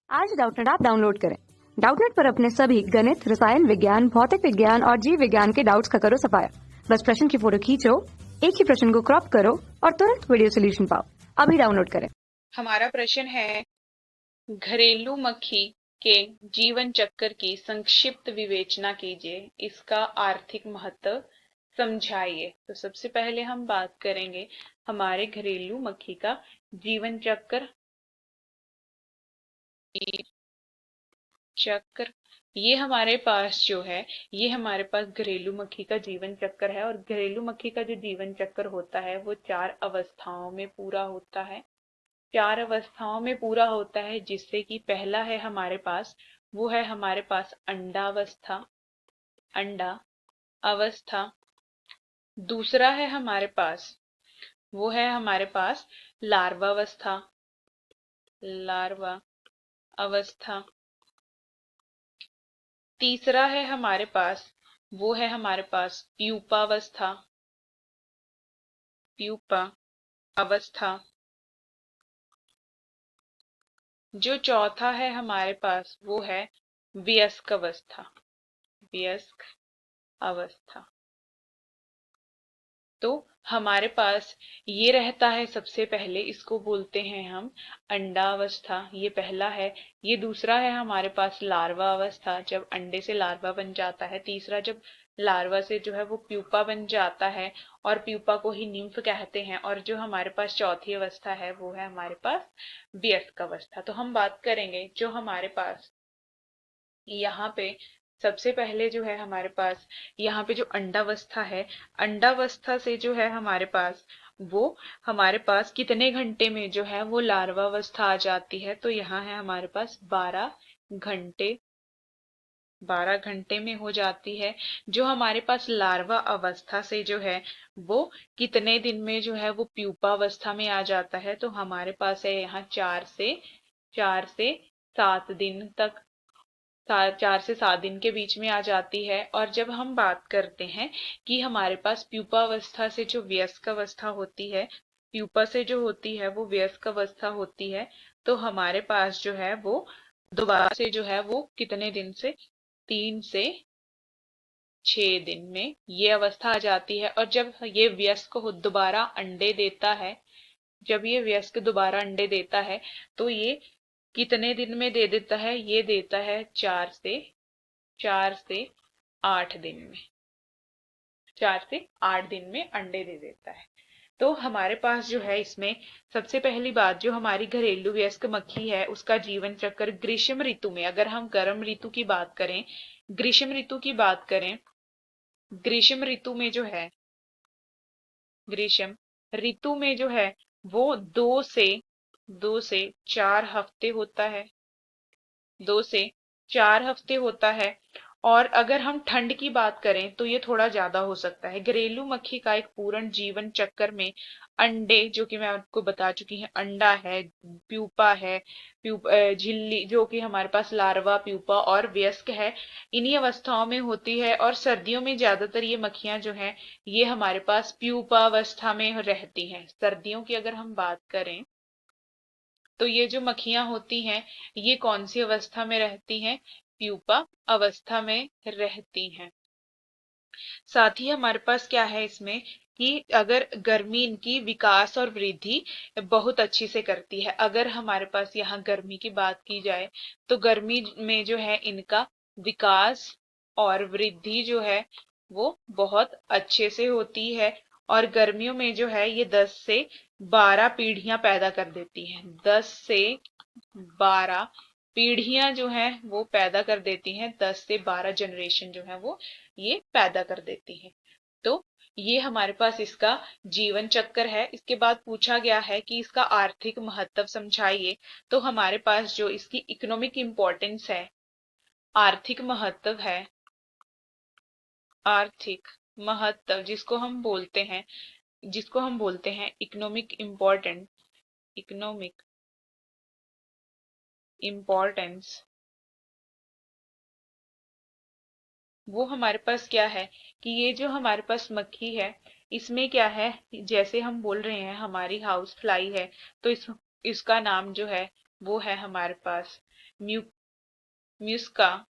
आज Doubtnut app download करें। Doubtnut पर अपने सभी गणित, रसायन विज्ञान, भौतिक विज्ञान और जीव विज्ञान के डाउट्स का करो सफाया। बस प्रश्न की फोटो खींचो, एक ही प्रश्न को क्रॉप करो और तुरंत वीडियो सोल्यूशन पाओ। अभी डाउनलोड करें। हमारा प्रश्न है, घरेलू मक्खी के जीवन चक्र की संक्षिप्त विवेचना कीजिए, इसका आर्थिक महत्व समझाइए। तो सबसे पहले हम बात करेंगे हमारे घरेलू मक्खी का जीवन चक्र। चक्र ये हमारे पास जो है, ये हमारे पास घरेलू मक्खी का जीवन चक्र है। और घरेलू मक्खी का जो जीवन चक्र होता है वो 4 अवस्थाओं में पूरा होता है। 4 अवस्थाओं में पूरा होता है, जिससे कि पहला है हमारे पास, वो है हमारे पास अंडावस्था, अंडा अवस्था। दूसरा है हमारे पास, वो है हमारे पास लार्वावस्था, लार्वा अवस्था। तीसरा है हमारे पास, वो है हमारे पास प्यूपावस्था, प्यूपा अवस्था। जो चौथा है हमारे पास, वो है वयस्क अवस्था, वयस्क अवस्था। तो हमारे पास ये रहता है, सबसे पहले इसको बोलते हैं हम अंडावस्था, ये पहला है। ये दूसरा है हमारे पास लार्वा अवस्था, जब अंडे से लार्वा बन जाता है। तीसरा, जब लार्वा से जो है वो प्यूपा बन जाता है, और प्यूपा को ही निम्फ कहते हैं। और जो हमारे पास चौथी अवस्था है, वो है हमारे पास वयस्क अवस्था। तो हम बात करेंगे जो हमारे पास यहाँ पे सबसे पहले जो है हमारे पास यहाँ पे जो अंडावस्था है, अंडावस्था से जो है हमारे पास, वो हमारे पास कितने घंटे में जो है वो लार्वावस्था आ जाती है। तो यहाँ है हमारे पास 12 घंटे, 12 घंटे में हो जाती है। जो हमारे पास लार्वा अवस्था से जो है वो कितने दिन में जो है वो प्यूपा अवस्था में आ जाता है। तो हमारे पास है यहाँ 4 से 7 दिन तक, 4 से 7 दिन के बीच में आ जाती है। और जब हम बात करते हैं कि हमारे पास प्यूपा अवस्था से जो वयस्क अवस्था होती है, प्यूपा से जो होती है वो वयस्क अवस्था होती है, तो हमारे पास जो है वो दोबारा से जो है वो कितने दिन से, 3 से 6 दिन में ये अवस्था आ जाती है। और जब ये वयस्क दोबारा अंडे देता है, जब ये वयस्क दोबारा अंडे देता है, तो ये कितने दिन में दे देता है, ये देता है 4 से 8 दिन में, 4 से 8 दिन में अंडे दे देता है। तो हमारे पास जो है इसमें सबसे पहली बात, जो हमारी घरेलू वयस्क मक्खी है उसका जीवन चक्र ग्रीष्म ऋतु में, अगर हम गर्म ऋतु की बात करें, ग्रीष्म ऋतु की बात करें, ग्रीष्म ऋतु में जो है, ग्रीष्म ऋतु में जो है वो 2 से 4 हफ्ते होता है, 2 से 4 हफ्ते होता है। और अगर हम ठंड की बात करें तो ये थोड़ा ज्यादा हो सकता है। घरेलू मक्खी का एक पूर्ण जीवन चक्र में अंडे, जो कि मैं आपको बता चुकी हूँ, अंडा है, प्यूपा है, झिल्ली जो कि हमारे पास लार्वा, प्यूपा और वयस्क है, इन्हीं अवस्थाओं में होती है। और सर्दियों में ज्यादातर ये मक्खियां जो हैं ये हमारे पास प्यूपा अवस्था में रहती हैं। सर्दियों की अगर हम बात करें तो ये जो मक्खियां होती हैं ये कौन सी अवस्था में रहती हैं, प्यूपा अवस्था में रहती हैं। साथ ही हमारे पास क्या है इसमें कि अगर गर्मी इनकी विकास और वृद्धि बहुत अच्छी से करती है। अगर हमारे पास यहाँ गर्मी की बात की जाए तो गर्मी में जो है इनका विकास और वृद्धि जो है वो बहुत अच्छे से होती है। और गर्मियों में जो है ये 10 से 12 पीढ़ियां पैदा कर देती हैं, 10 से 12 पीढ़ियां जो है वो पैदा कर देती हैं, 10 से 12 जनरेशन जो है वो ये पैदा कर देती है। तो ये हमारे पास इसका जीवन चक्र है। इसके बाद पूछा गया है कि इसका आर्थिक महत्व समझाइए। तो हमारे पास जो इसकी इकोनॉमिक इंपॉर्टेंस है, आर्थिक महत्व है, आर्थिक महत्व जिसको हम बोलते हैं इकोनॉमिक इम्पोर्टेंट, इकोनॉमिक इम्पोर्टेंस, वो हमारे पास क्या है कि ये जो हमारे पास मक्खी है इसमें क्या है, जैसे हम बोल रहे हैं हमारी हाउस फ्लाई है, तो इसका नाम जो है वो है हमारे पास म्यू म्यूस्का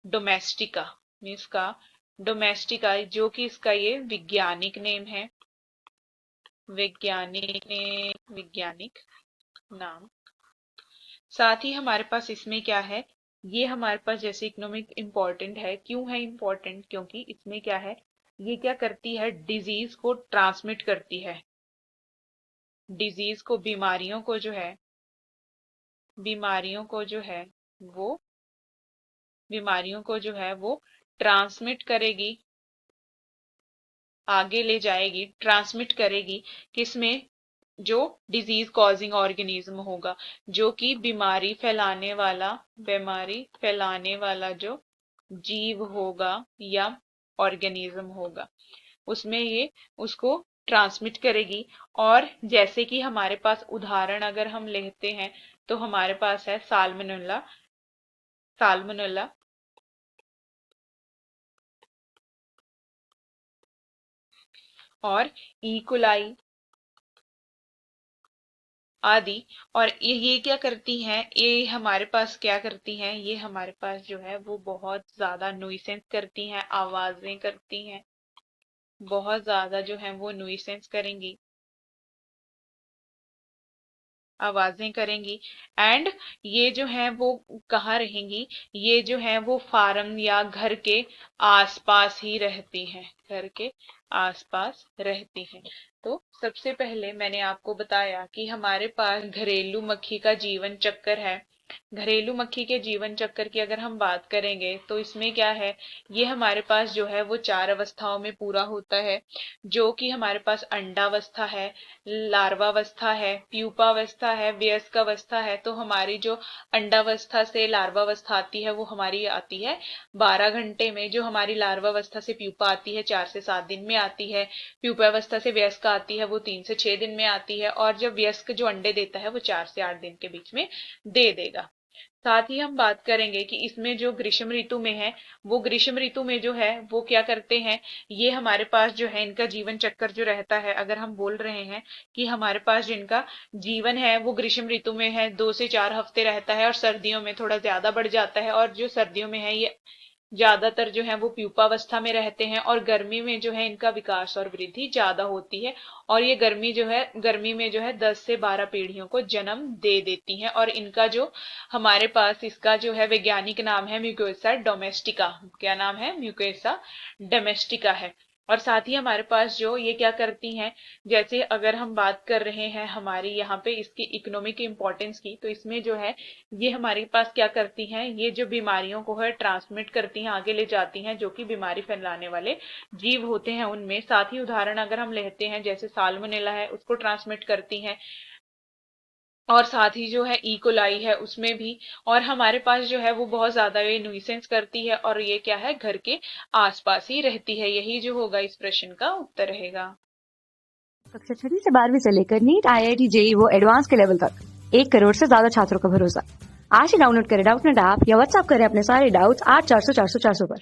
डोमेस्टिका, म्यूस्का डोमेस्टिका, जो कि इसका ये वैज्ञानिक नेम है, वैज्ञानिक नाम। साथ ही हमारे पास इसमें क्या है, ये हमारे पास जैसे इकोनॉमिक इम्पोर्टेंट है, क्यों है इम्पोर्टेंट, क्योंकि इसमें क्या है, ये क्या करती है, डिजीज को ट्रांसमिट करती है, डिजीज को, बीमारियों को जो है, बीमारियों को जो है वो बीमारियों को जो है वो ट्रांसमिट करेगी, आगे ले जाएगी, ट्रांसमिट करेगी, किसमें, जो डिजीज कॉजिंग ऑर्गेनिज्म होगा, जो कि बीमारी फैलाने वाला जो जीव होगा या ऑर्गेनिज्म होगा, उसमें ये उसको ट्रांसमिट करेगी। और जैसे कि हमारे पास उदाहरण अगर हम लेते हैं तो हमारे पास है साल्मोनेला, साल्मोनेला और इकोलाई आदि। और ये क्या करती हैं, ये हमारे पास क्या करती हैं, ये हमारे पास जो है वो बहुत ज्यादा नुइसेंस करती हैं, आवाजें करती हैं, बहुत ज्यादा जो है वो नुइसेंस करेंगी, आवाजें करेंगी। एंड ये जो है वो कहाँ रहेंगी, ये जो है वो फार्म या घर के आसपास ही रहती हैं, घर के आसपास रहती हैं। तो सबसे पहले मैंने आपको बताया कि हमारे पास घरेलू मक्खी का जीवन चक्र है। घरेलू मक्खी के जीवन चक्र की अगर हम बात करेंगे तो इसमें क्या है, ये हमारे पास जो है वो 4 अवस्थाओं में पूरा होता है, जो कि हमारे पास अंडावस्था है, लार्वावस्था है, प्यूपावस्था है, वयस्क अवस्था है। तो हमारी जो अंडावस्था से लार्वावस्था आती है वो हमारी आती है 12 घंटे में, जो हमारी लार्वावस्था से प्यूपा आती है 4 से 7 दिन में आती है, प्यूपावस्था से वयस्क आती है वो 3 से 6 दिन में आती है, और जब वयस्क जो अंडे देता है वो 4 से 8 दिन के बीच में दे देगा। साथ ही हम बात करेंगे कि इसमें जो ग्रीष्म ऋतु में है, वो ग्रीष्म ऋतु में जो है वो क्या करते हैं, ये हमारे पास जो है इनका जीवन चक्कर जो रहता है, अगर हम बोल रहे हैं कि हमारे पास जिनका जीवन है वो ग्रीष्म ऋतु में है 2 से 4 हफ्ते रहता है, और सर्दियों में थोड़ा ज्यादा बढ़ जाता है, और जो सर्दियों में है ये ज्यादातर जो है वो प्यूपावस्था में रहते हैं, और गर्मी में जो है इनका विकास और वृद्धि ज्यादा होती है, और ये गर्मी में जो है 10 से 12 पीढ़ियों को जन्म दे देती हैं। और इनका जो हमारे पास इसका जो है वैज्ञानिक नाम है म्यूकोसा डोमेस्टिका, क्या नाम है, म्यूकोसा डोमेस्टिका है। और साथ ही हमारे पास जो ये क्या करती हैं, जैसे अगर हम बात कर रहे हैं हमारी यहाँ पे इसकी इकोनॉमिक इंपॉर्टेंस की, तो इसमें जो है ये हमारे पास क्या करती हैं, ये जो बीमारियों को है ट्रांसमिट करती हैं, आगे ले जाती हैं, जो कि बीमारी फैलाने वाले जीव होते हैं उनमें। साथ ही उदाहरण अगर हम लेते हैं जैसे साल्मोनेला है, उसको ट्रांसमिट करती हैं, और साथ ही जो है इकोलाई है उसमें भी। और हमारे पास जो है वो बहुत ज्यादा ये न्यूसेंस करती है, और ये क्या है, घर के आसपास ही रहती है। यही जो होगा इस प्रश्न का उत्तर रहेगा। कक्षा 6 से 12वीं से लेकर नीट, IIT, JEE वो एडवांस के लेवल तक 1 करोड़ से ज्यादा छात्रों का भरोसा। आज ही डाउनलोड करें डाउटनेट ऐप या व्हाट्सएप करें अपने सारे डाउट्स 8400 400 400 पर।